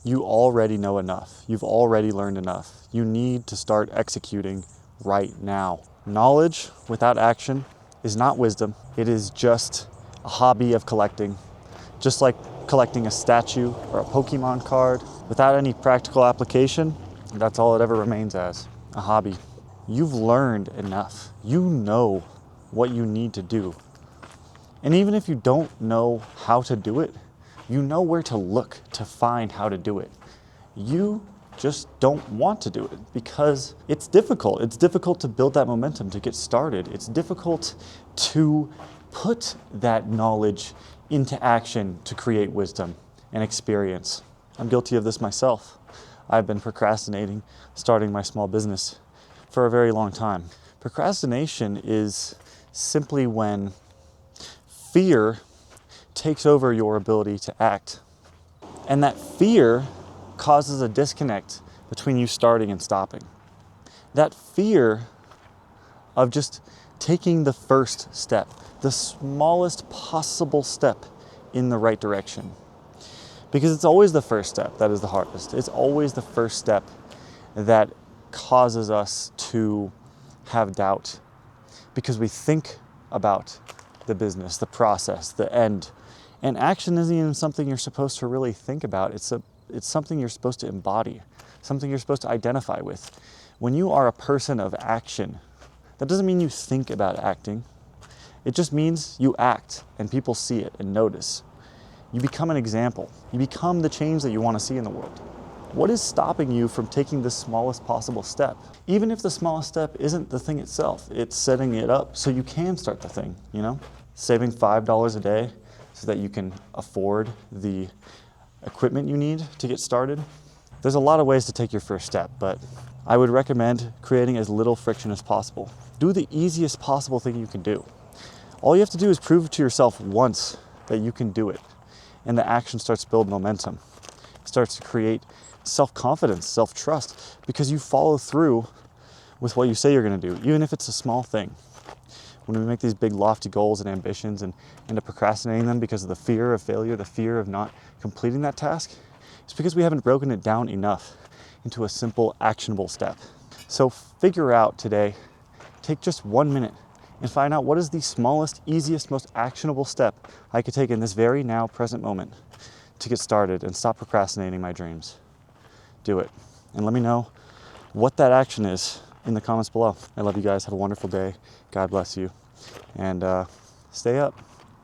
You already know enough. You've already learned enough. You need to start executing right now. Knowledge without action is not wisdom. It is just a hobby of collecting. Just like collecting a statue or a Pokemon card without any practical application, that's all it ever remains as, a hobby. You've learned enough. You know what you need to do. And even if you don't know how to do it, you know where to look to find how to do it. You just don't want to do it because it's difficult. It's difficult to build that momentum, to get started. It's difficult to put that knowledge into action to create wisdom and experience. I'm guilty of this myself. I've been procrastinating starting my small business for a very long time. Procrastination is simply when fear takes over your ability to act. And that fear causes a disconnect between you starting and stopping. That fear of just taking the first step, the smallest possible step in the right direction. Because it's always the first step that is the hardest. It's always the first step that causes us to have doubt because we think about the business, the process, the end. And action isn't even something you're supposed to really think about. It's something you're supposed to embody, something you're supposed to identify with. When you are a person of action, that doesn't mean you think about acting. It just means you act and people see it and notice. You become an example. You become the change that you want to see in the world. What is stopping you from taking the smallest possible step? Even if the smallest step isn't the thing itself, it's setting it up so you can start the thing, Saving $5 a day so that you can afford the equipment you need to get started. There's a lot of ways to take your first step, but I would recommend creating as little friction as possible. Do the easiest possible thing you can do. All you have to do is prove to yourself once that you can do it, and the action starts to build momentum. It starts to create self-confidence, self-trust, because you follow through with what you say you're going to do, even if it's a small thing. When we make these big lofty goals and ambitions and end up procrastinating them because of the fear of failure, the fear of not completing that task, it's because we haven't broken it down enough into a simple, actionable step. So figure out today, take just 1 minute and find out what is the smallest, easiest, most actionable step I could take in this very now present moment to get started and stop procrastinating my dreams. Do it. And let me know what that action is in the comments below. I love you guys. Have a wonderful day. God bless you. And stay up.